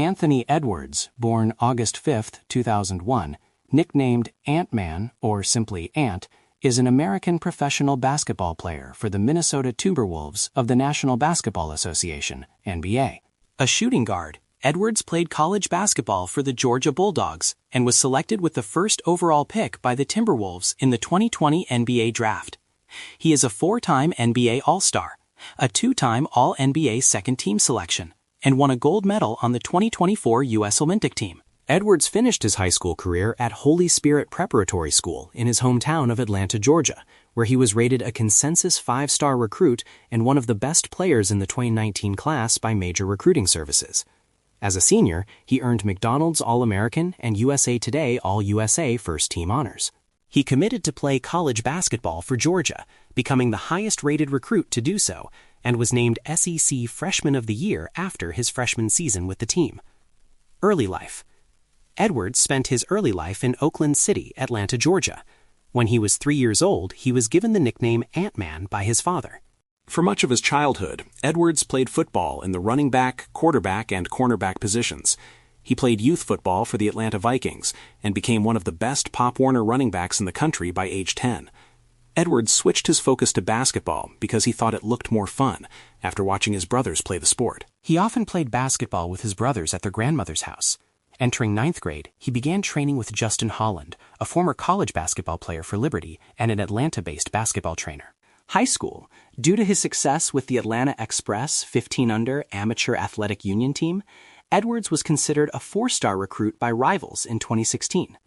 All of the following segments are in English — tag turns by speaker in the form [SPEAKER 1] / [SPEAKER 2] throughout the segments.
[SPEAKER 1] Anthony Edwards, born August 5, 2001, nicknamed Ant-Man or simply Ant, is an American professional basketball player for the Minnesota Timberwolves of the National Basketball Association, NBA. A shooting guard, Edwards played college basketball for the Georgia Bulldogs and was selected with the first overall pick by the Timberwolves in the 2020 NBA Draft. He is a four-time NBA All-Star, a two-time All-NBA second-team selection, and won a gold medal on the 2024 U.S. Olympic team. Edwards finished his high school career at Holy Spirit Preparatory School in his hometown of Atlanta, Georgia, where he was rated a consensus five-star recruit and one of the best players in the 2019 class by major recruiting services. As a senior, he earned McDonald's All-American and USA Today All-USA first-team honors. He committed to play college basketball for Georgia, becoming the highest-rated recruit to do so, and was named SEC Freshman of the Year after his freshman season with the team. Early life. Edwards spent his early life in Oakland City, Atlanta, Georgia. When he was 3 years old, he was given the nickname Ant-Man by his father.
[SPEAKER 2] For much of his childhood, Edwards played football in the running back, quarterback, and cornerback positions. He played youth football for the Atlanta Vikings and became one of the best Pop Warner running backs in the country by age 10. Edwards switched his focus to basketball because he thought it looked more fun after watching his brothers play the sport.
[SPEAKER 1] He often played basketball with his brothers at their grandmother's house. Entering ninth grade, he began training with Justin Holland, a former college basketball player for Liberty and an Atlanta-based basketball trainer. High school. Due to his success with the Atlanta Express 15-under amateur athletic union team, Edwards was considered a four-star recruit by rivals in 2016.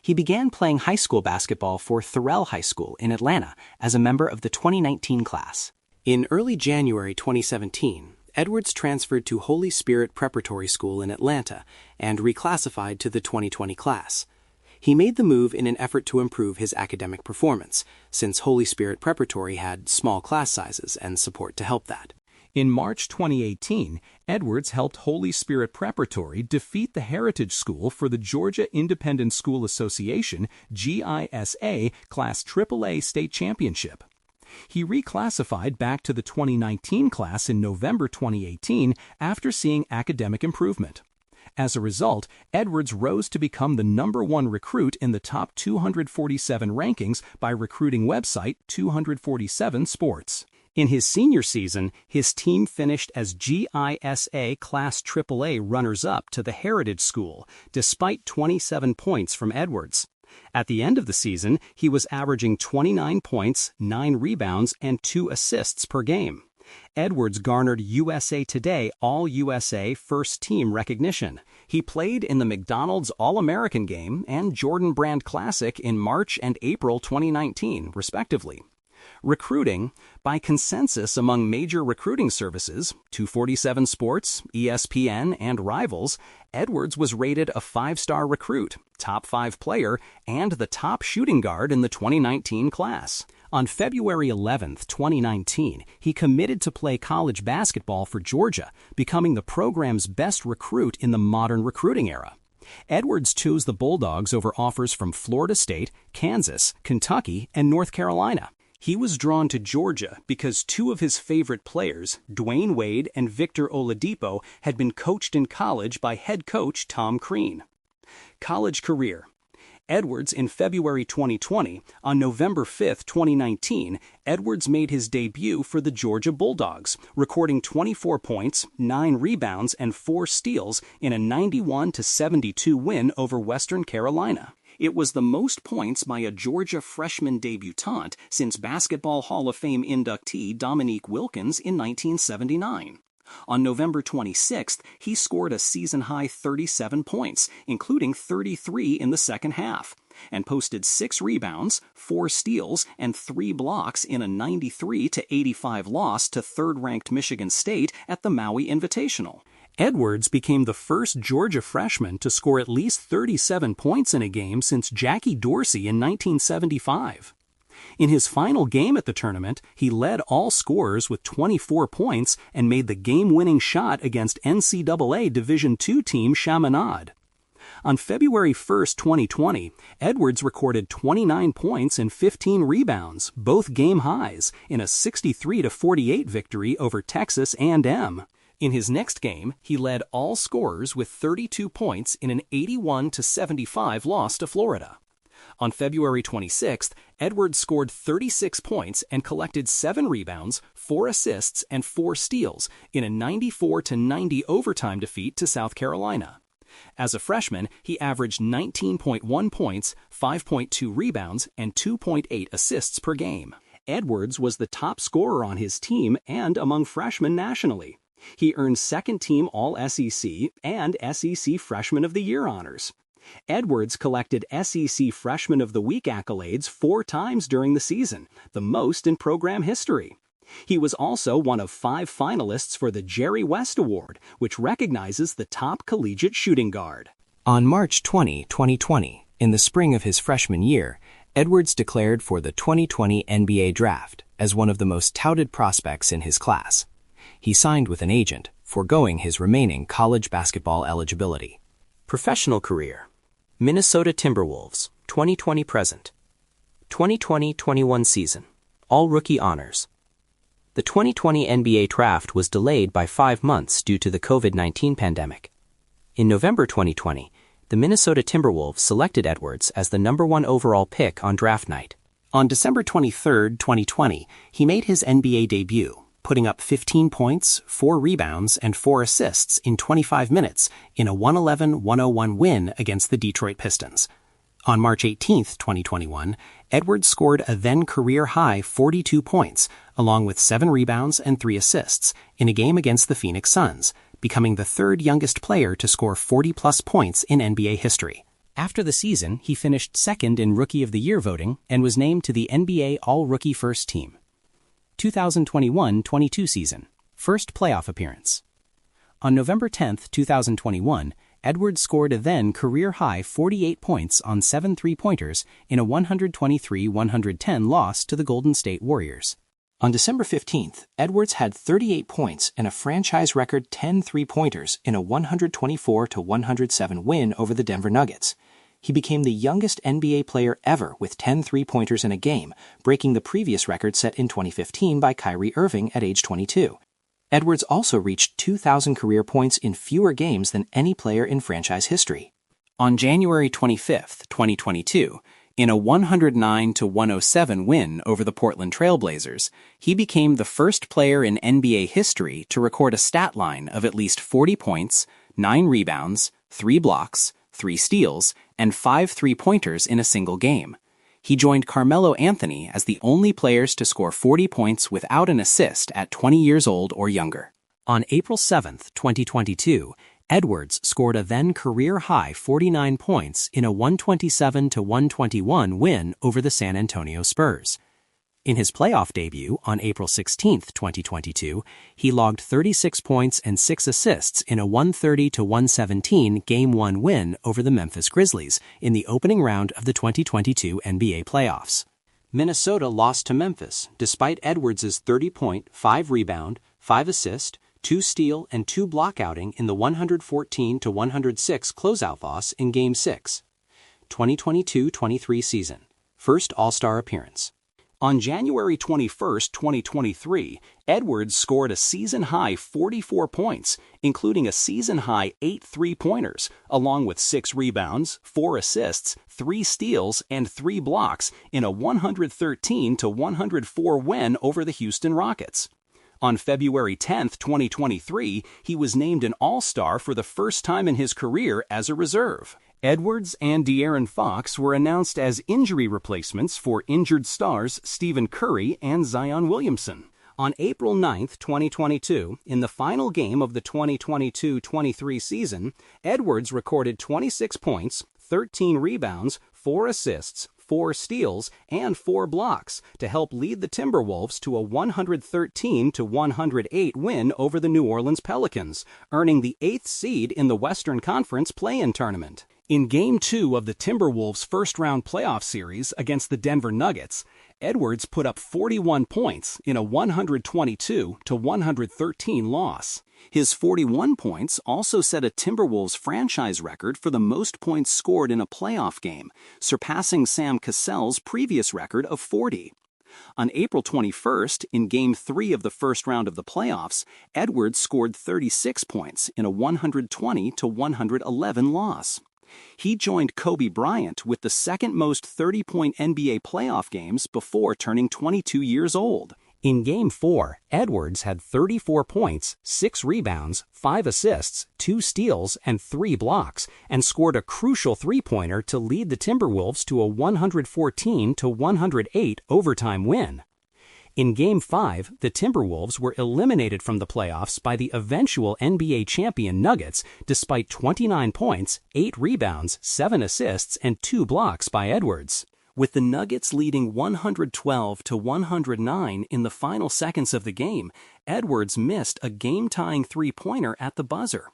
[SPEAKER 1] He began playing high school basketball for Thorell High School in Atlanta as a member of the 2019 class. In early January 2017, Edwards transferred to Holy Spirit Preparatory School in Atlanta and reclassified to the 2020 class. He made the move in an effort to improve his academic performance, since Holy Spirit Preparatory had small class sizes and support to help that.
[SPEAKER 3] In March 2018, Edwards helped Holy Spirit Preparatory defeat the Heritage School for the Georgia Independent School Association GISA Class AAA State Championship. He reclassified back to the 2019 class in November 2018 after seeing academic improvement. As a result, Edwards rose to become the #1 recruit in the top 247 rankings by recruiting website 247 Sports. In his senior season, his team finished as GISA Class AAA runners-up to the Heritage School, despite 27 points from Edwards. At the end of the season, he was averaging 29 points, 9 rebounds, and 2 assists per game. Edwards garnered USA Today All-USA first-team recognition. He played in the McDonald's All-American game and Jordan Brand Classic in March and April 2019, respectively. Recruiting. By consensus among major recruiting services, 247 Sports, ESPN, and Rivals, Edwards was rated a five-star recruit, top 5 player, and the top shooting guard in the 2019 class. On February 11, 2019, he committed to play college basketball for Georgia, becoming the program's best recruit in the modern recruiting era. Edwards chose the Bulldogs over offers from Florida State, Kansas, Kentucky, and North Carolina. He was drawn to Georgia because 2 of his favorite players, Dwayne Wade and Victor Oladipo, had been coached in college by head coach Tom Crean. College career. Edwards in February 2020. On November 5, 2019, Edwards made his debut for the Georgia Bulldogs, recording 24 points, 9 rebounds, and 4 steals in a 91-72 win over Western Carolina. It was the most points by a Georgia freshman debutante since Basketball Hall of Fame inductee Dominique Wilkins in 1979. On November 26th, he scored a season-high 37 points, including 33 in the second half, and posted 6 rebounds, 4 steals, and 3 blocks in a 93-85 loss to third-ranked Michigan State at the Maui Invitational. Edwards became the first Georgia freshman to score at least 37 points in a game since Jackie Dorsey in 1975. In his final game at the tournament, he led all scorers with 24 points and made the game-winning shot against NCAA Division II team Chaminade. On February 1, 2020, Edwards recorded 29 points and 15 rebounds, both game highs, in a 63-48 victory over Texas A&M. In his next game, he led all scorers with 32 points in an 81-75 loss to Florida. On February 26th, Edwards scored 36 points and collected 7 rebounds, 4 assists, and 4 steals in a 94-90 overtime defeat to South Carolina. As a freshman, he averaged 19.1 points, 5.2 rebounds, and 2.8 assists per game. Edwards was the top scorer on his team and among freshmen nationally. He earned second-team All-SEC and SEC Freshman of the Year honors. Edwards collected SEC Freshman of the Week accolades 4 times during the season, the most in program history. He was also one of 5 finalists for the Jerry West Award, which recognizes the top collegiate shooting guard.
[SPEAKER 1] On March 20, 2020, in the spring of his freshman year, Edwards declared for the 2020 NBA Draft as one of the most touted prospects in his class. He signed with an agent, foregoing his remaining college basketball eligibility.
[SPEAKER 2] Professional career: Minnesota Timberwolves, 2020 present. 2020-21 season, all rookie honors. The 2020 NBA Draft was delayed by 5 months due to the COVID-19 pandemic. In November 2020, the Minnesota Timberwolves selected Edwards as the #1 overall pick on draft night.
[SPEAKER 1] On December 23, 2020, he made his NBA debut, putting up 15 points, 4 rebounds, and 4 assists in 25 minutes in a 111-101 win against the Detroit Pistons. On March 18, 2021, Edwards scored a then-career-high 42 points, along with 7 rebounds and 3 assists, in a game against the Phoenix Suns, becoming the 3rd youngest player to score 40-plus points in NBA history. After the season, he finished second in Rookie of the Year voting and was named to the NBA All-Rookie First Team. 2021-22 season, first playoff appearance. On November 10, 2021, Edwards scored a then-career-high 48 points on 7 three-pointers in a 123-110 loss to the Golden State Warriors. On December 15th, Edwards had 38 points and a franchise record 10 three-pointers in a 124-107 win over the Denver Nuggets. He became the youngest NBA player ever with 10 three-pointers in a game, breaking the previous record set in 2015 by Kyrie Irving at age 22. Edwards also reached 2,000 career points in fewer games than any player in franchise history. On January 25, 2022, in a 109-107 win over the Portland Trail Blazers, he became the first player in NBA history to record a stat line of at least 40 points, 9 rebounds, 3 blocks, 3 steals, and 5 three-pointers in a single game. He joined Carmelo Anthony as the only players to score 40 points without an assist at 20 years old or younger. On April 7, 2022, Edwards scored a then-career-high 49 points in a 127-121 win over the San Antonio Spurs. In his playoff debut on April 16, 2022, he logged 36 points and 6 assists in a 130-117 Game 1 win over the Memphis Grizzlies in the opening round of the 2022 NBA playoffs. Minnesota lost to Memphis despite Edwards' 30-point, 5-rebound, 5-assist, 2-steal, and 2-block outing in the 114-106 closeout loss in Game 6. 2022-23 season, first All-Star appearance. On January 21, 2023, Edwards scored a season-high 44 points, including a season-high 8 three-pointers, along with 6 rebounds, 4 assists, 3 steals, and 3 blocks in a 113-104 win over the Houston Rockets. On February 10, 2023, he was named an All-Star for the first time in his career as a reserve. Edwards and De'Aaron Fox were announced as injury replacements for injured stars Stephen Curry and Zion Williamson. On April 9, 2022, in the final game of the 2022-23 season, Edwards recorded 26 points, 13 rebounds, 4 assists, 4 steals, and 4 blocks to help lead the Timberwolves to a 113-108 win over the New Orleans Pelicans, earning the 8th seed in the Western Conference play-in tournament. In Game 2 of the Timberwolves' first-round playoff series against the Denver Nuggets, Edwards put up 41 points in a 122-113 loss. His 41 points also set a Timberwolves franchise record for the most points scored in a playoff game, surpassing Sam Cassell's previous record of 40.
[SPEAKER 2] On April 21st, in Game 3 of the first round of the playoffs, Edwards scored 36 points in a 120-111 loss. He joined Kobe Bryant with the second most 30-point NBA playoff games before turning 22 years old.
[SPEAKER 3] In Game 4, Edwards had 34 points, 6 rebounds, 5 assists, 2 steals, and 3 blocks, and scored a crucial three-pointer to lead the Timberwolves to a 114-108 overtime win. In Game 5, the Timberwolves were eliminated from the playoffs by the eventual NBA champion Nuggets despite 29 points, 8 rebounds, 7 assists, and 2 blocks by Edwards.
[SPEAKER 2] With the Nuggets leading 112-109 in the final seconds of the game, Edwards missed a game-tying three-pointer at the buzzer.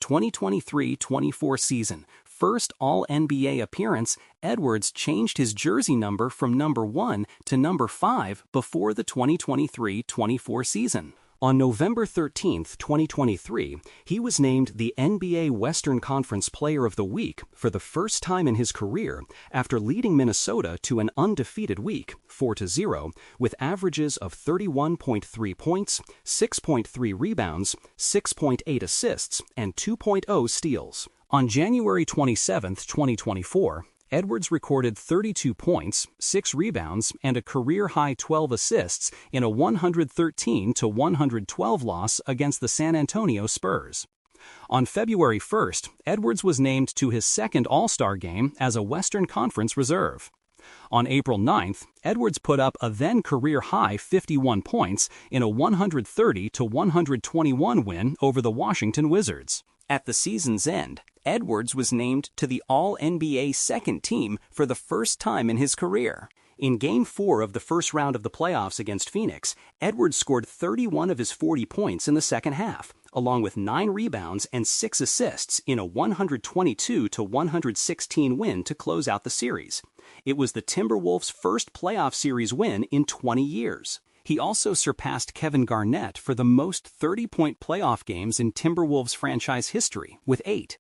[SPEAKER 2] 2023-24 season, first All-NBA appearance, Edwards changed his jersey number from number 1 to number 5 before the 2023-24 season. On November 13, 2023, he was named the NBA Western Conference Player of the Week for the first time in his career after leading Minnesota to an undefeated week, 4-0, with averages of 31.3 points, 6.3 rebounds, 6.8 assists, and 2.0 steals. On January 27, 2024, Edwards recorded 32 points, 6 rebounds, and a career-high 12 assists in a 113-112 loss against the San Antonio Spurs. On February 1st, Edwards was named to his second All-Star game as a Western Conference reserve. On April 9th, Edwards put up a then career-high 51 points in a 130-121 win over the Washington Wizards. At the season's end, Edwards was named to the All-NBA second team for the first time in his career. In Game 4 of the first round of the playoffs against Phoenix, Edwards scored 31 of his 40 points in the second half, along with 9 rebounds and 6 assists in a 122-116 win to close out the series. It was the Timberwolves' first playoff series win in 20 years. He also surpassed Kevin Garnett for the most 30-point playoff games in Timberwolves franchise history, with 8.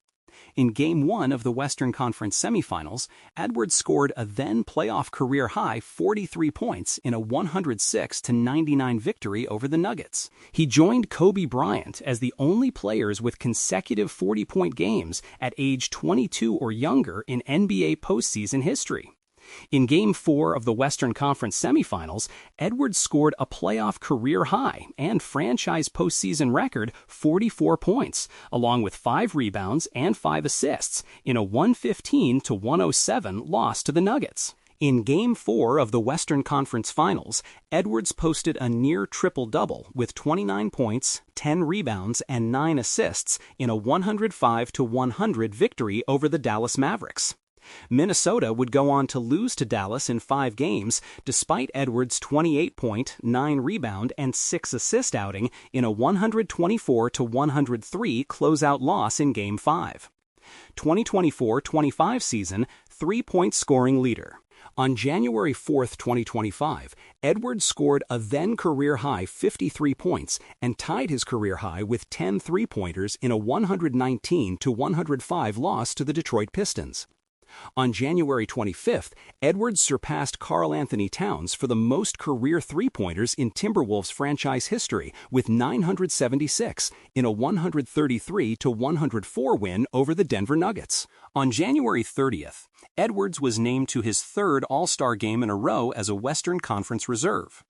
[SPEAKER 2] In Game 1 of the Western Conference semifinals, Edwards scored a then playoff career-high 43 points in a 106-99 victory over the Nuggets. He joined Kobe Bryant as the only players with consecutive 40-point games at age 22 or younger in NBA postseason history. In Game 4 of the Western Conference semifinals, Edwards scored a playoff career-high and franchise postseason record 44 points, along with 5 rebounds and 5 assists in a 115-107 loss to the Nuggets. In Game 4 of the Western Conference Finals, Edwards posted a near triple-double with 29 points, 10 rebounds, and 9 assists in a 105-100 victory over the Dallas Mavericks. Minnesota would go on to lose to Dallas in 5 games, despite Edwards' 28-point, 9-rebound, and 6-assist outing in a 124-103 closeout loss in Game 5. 2024-25 season, 3-point scoring leader. On January 4, 2025, Edwards scored a then career-high 53 points and tied his career high with 10 three-pointers in a 119-105 loss to the Detroit Pistons. On January 25th, Edwards surpassed Karl Anthony Towns for the most career three-pointers in Timberwolves franchise history with 976 in a 133-104 win over the Denver Nuggets. On January 30th, Edwards was named to his third All-Star game in a row as a Western Conference reserve.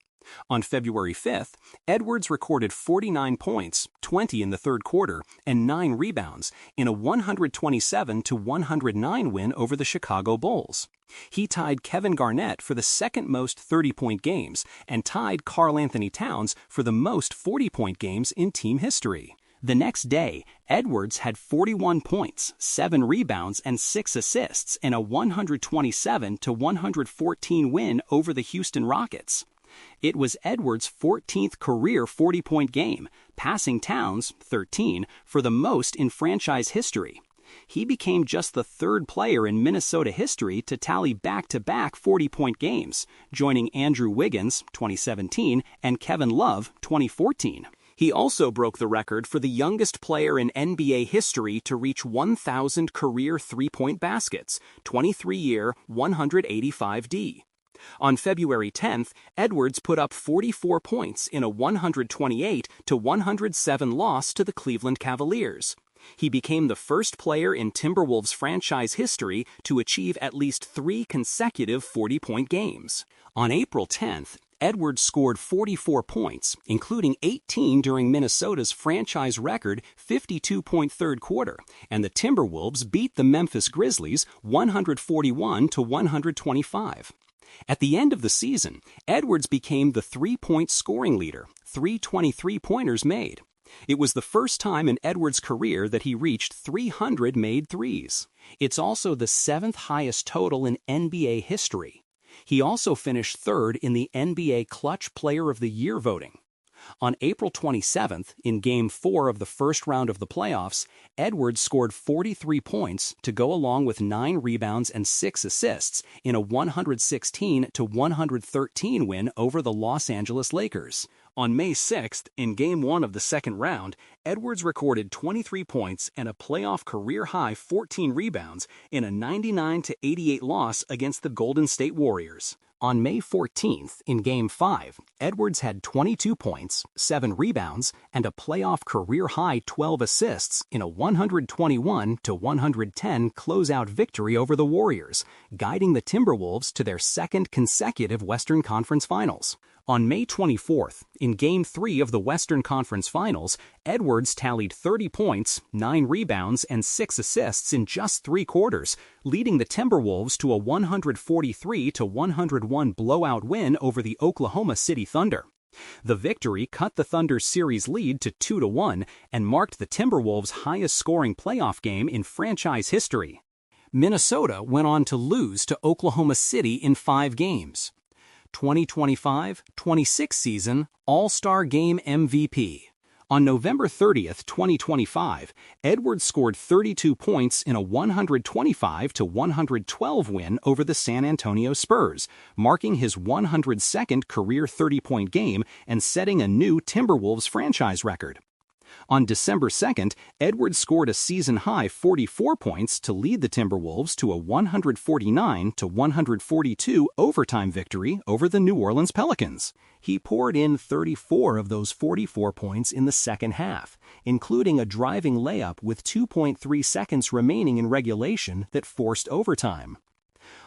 [SPEAKER 2] On February 5th, Edwards recorded 49 points, 20 in the third quarter, and 9 rebounds in a 127-109 win over the Chicago Bulls. He tied Kevin Garnett for the second most 30-point games and tied Karl Anthony Towns for the most 40-point games in team history. The next day, Edwards had 41 points, 7 rebounds, and 6 assists in a 127-114 win over the Houston Rockets. It was Edwards' 14th career 40-point game, passing Towns, 13, for the most in franchise history. He became just the third player in Minnesota history to tally back-to-back 40-point games, joining Andrew Wiggins, 2017, and Kevin Love, 2014. He also broke the record for the youngest player in NBA history to reach 1,000 career three-point baskets, 23-year, 185D. On February 10th, Edwards put up 44 points in a 128-107 loss to the Cleveland Cavaliers. He became the first player in Timberwolves franchise history to achieve at least 3 consecutive 40-point games. On April 10th, Edwards scored 44 points, including 18 during Minnesota's franchise record 52-point third quarter, and the Timberwolves beat the Memphis Grizzlies 141-125. At the end of the season, Edwards became the three-point scoring leader, 3 23-pointers made. It was the first time in Edwards' career that he reached 300 made threes. It's also the 7th highest total in NBA history. He also finished third in the NBA Clutch Player of the Year voting. On April 27th, in Game 4 of the first round of the playoffs, Edwards scored 43 points to go along with 9 rebounds and 6 assists in a 116-113 win over the Los Angeles Lakers. On May 6th, in Game 1 of the second round, Edwards recorded 23 points and a playoff career-high 14 rebounds in a 99-88 loss against the Golden State Warriors. On May 14th, in Game 5, Edwards had 22 points, 7 rebounds, and a playoff career-high 12 assists in a 121-110 closeout victory over the Warriors, guiding the Timberwolves to their second consecutive Western Conference Finals. On May 24th, in Game 3 of the Western Conference Finals, Edwards tallied 30 points, 9 rebounds, and 6 assists in just 3 quarters, leading the Timberwolves to a 143-101 blowout win over the Oklahoma City Thunder. The victory cut the Thunder's series lead to 2-1 and marked the Timberwolves' highest-scoring playoff game in franchise history. Minnesota went on to lose to Oklahoma City in 5 games. 2025-26 season All-Star Game MVP. On November 30th, 2025, Edwards scored 32 points in a 125-112 win over the San Antonio Spurs, marking his 102nd career 30-point game and setting a new Timberwolves franchise record. On December 2nd, Edwards scored a season-high 44 points to lead the Timberwolves to a 149-142 overtime victory over the New Orleans Pelicans. He poured in 34 of those 44 points in the second half, including a driving layup with 2.3 seconds remaining in regulation that forced overtime.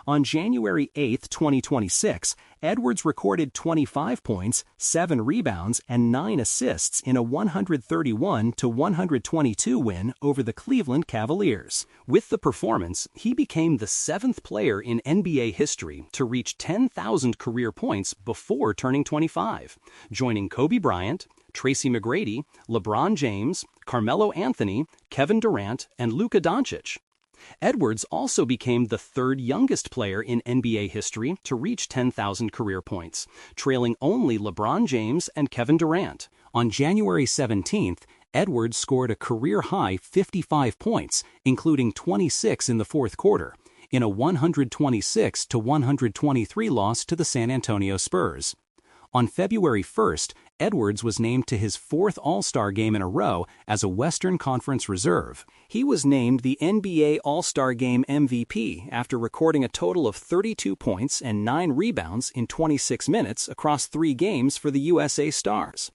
[SPEAKER 2] On January 8, 2026, Edwards recorded 25 points, 7 rebounds, and 9 assists in a 131-122 win over the Cleveland Cavaliers. With the performance, he became the 7th player in NBA history to reach 10,000 career points before turning 25, joining Kobe Bryant, Tracy McGrady, LeBron James, Carmelo Anthony, Kevin Durant, and Luka Doncic. Edwards also became the 3rd youngest player in NBA history to reach 10,000 career points, trailing only LeBron James and Kevin Durant. On January 17th, Edwards scored a career-high 55 points, including 26 in the fourth quarter, in a 126-123 loss to the San Antonio Spurs. On February 1st, Edwards was named to his 4th All-Star game in a row as a Western Conference reserve. He was named the NBA All-Star Game MVP after recording a total of 32 points and 9 rebounds in 26 minutes across 3 games for the USA Stars.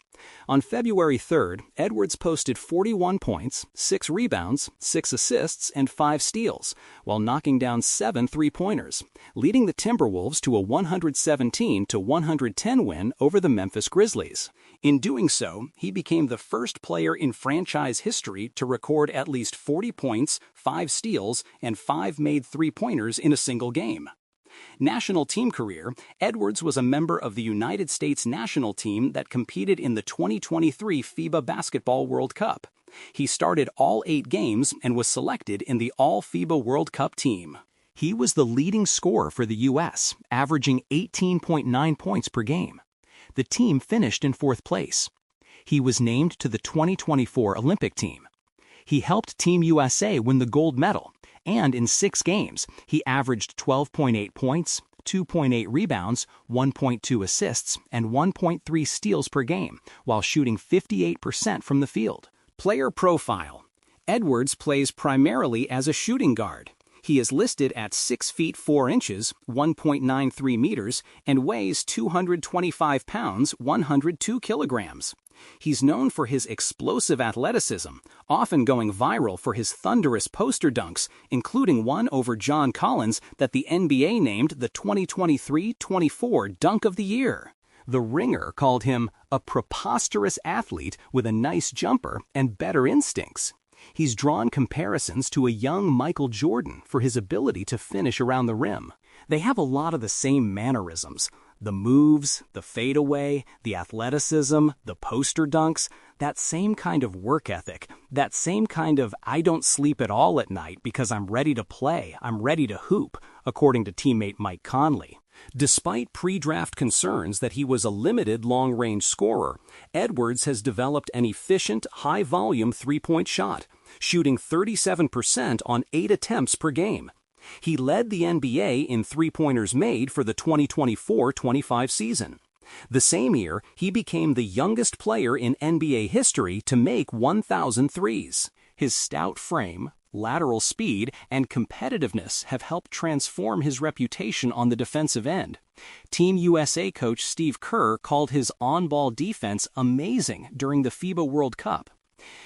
[SPEAKER 2] On February 3rd, Edwards posted 41 points, 6 rebounds, 6 assists, and 5 steals, while knocking down 7 three-pointers, leading the Timberwolves to a 117-110 win over the Memphis Grizzlies. In doing so, he became the first player in franchise history to record at least 40 points, 5 steals, and 5 made three-pointers in a single game. National team career, Edwards was a member of the United States national team that competed in the 2023 FIBA Basketball World Cup. He started all 8 games and was selected in the All-FIBA World Cup team. He was the leading scorer for the U.S., averaging 18.9 points per game. The team finished in 4th place. He was named to the 2024 Olympic team. He helped Team USA win the gold medal, and in 6 games, he averaged 12.8 points, 2.8 rebounds, 1.2 assists, and 1.3 steals per game, while shooting 58% from the field. Player profile. Edwards plays primarily as a shooting guard.
[SPEAKER 3] He is listed at 6 feet 4 inches, 1.93 meters, and weighs 225 pounds, 102 kilograms. He's known for his explosive athleticism, often going viral for his thunderous poster dunks, including one over John Collins that the NBA named the 2023-24 Dunk of the Year. The Ringer called him a preposterous athlete with a nice jumper and better instincts. He's drawn comparisons to a young Michael Jordan for his ability to finish around the rim. They have a lot of the same mannerisms. The moves, the fadeaway, the athleticism, the poster dunks, that same kind of work ethic, that same kind of I don't sleep at all at night because I'm ready to play, I'm ready to hoop, according to teammate Mike Conley. Despite pre-draft concerns that he was a limited long-range scorer, Edwards has developed an efficient, high-volume three-point shot, shooting 37% on 8 attempts per game. He led the NBA in three-pointers made for the 2024-25 season. The same year, he became the youngest player in NBA history to make 1,000 threes. His stout frame, lateral speed, and competitiveness have helped transform his reputation on the defensive end. Team USA coach Steve Kerr called his on-ball defense amazing during the FIBA World Cup.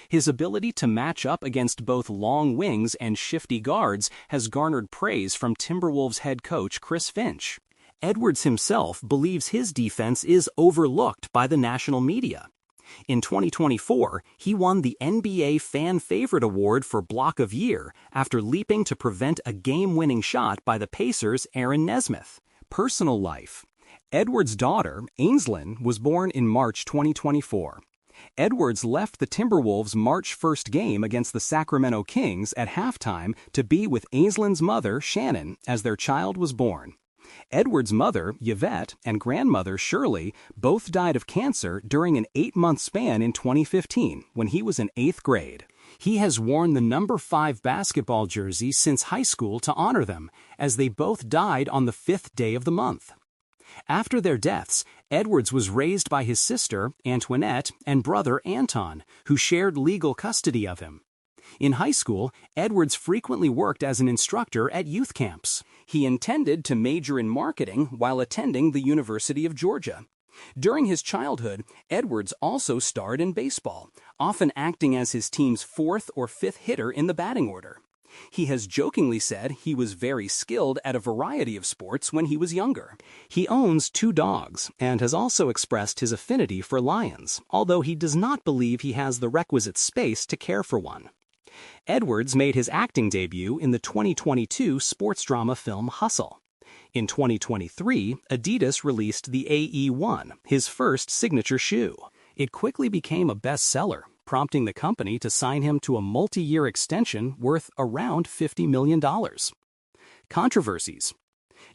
[SPEAKER 3] His ability to match up against both long wings and shifty guards has garnered praise from Timberwolves head coach Chris Finch. Edwards himself believes his defense is overlooked by the national media. In 2024, he won the NBA Fan Favorite Award for Block of Year after leaping to prevent a game-winning shot by the Pacers' Aaron Nesmith. Personal life. Edwards' daughter, Ainslyn, was born in March 2024. Edwards left the Timberwolves' March 1st game against the Sacramento Kings at halftime to be with Ainslyn's mother, Shannon, as their child was born. Edwards' mother, Yvette, and grandmother, Shirley, both died of cancer during an 8-month span in 2015 when he was in 8th grade. He has worn the number 5 basketball jersey since high school to honor them, as they both died on the 5th day of the month. After their deaths, Edwards was raised by his sister, Antoinette, and brother, Anton, who shared legal custody of him. In high school, Edwards frequently worked as an instructor at youth camps. He intended to major in marketing while attending the University of Georgia. During his childhood, Edwards also starred in baseball, often acting as his team's 4th or 5th hitter in the batting order. He has jokingly said he was very skilled at a variety of sports when he was younger. He owns 2 dogs and has also expressed his affinity for lions, although he does not believe he has the requisite space to care for one. Edwards made his acting debut in the 2022 sports drama film Hustle. In 2023, Adidas released the AE1, his first signature shoe. It quickly became a bestseller, prompting the company to sign him to a multi-year extension worth around $50 million. Controversies.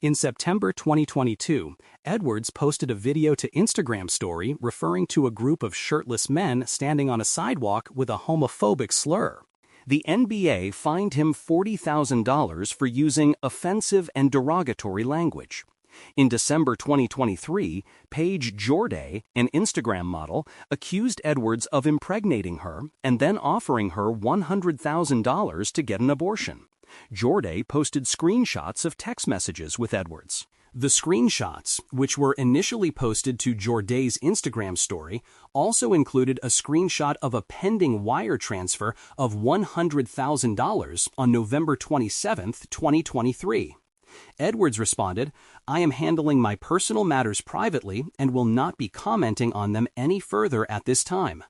[SPEAKER 3] In September 2022, Edwards posted a video to Instagram story referring to a group of shirtless men standing on a sidewalk with a homophobic slur. The NBA fined him $40,000 for using offensive and derogatory language. In December 2023, Paige Jorday, an Instagram model, accused Edwards of impregnating her and then offering her $100,000 to get an abortion. Jorday posted screenshots of text messages with Edwards. The screenshots, which were initially posted to Jorday's Instagram story, also included a screenshot of a pending wire transfer of $100,000 on November 27, 2023. Edwards responded, "I am handling my personal matters privately and will not be commenting on them any further at this time."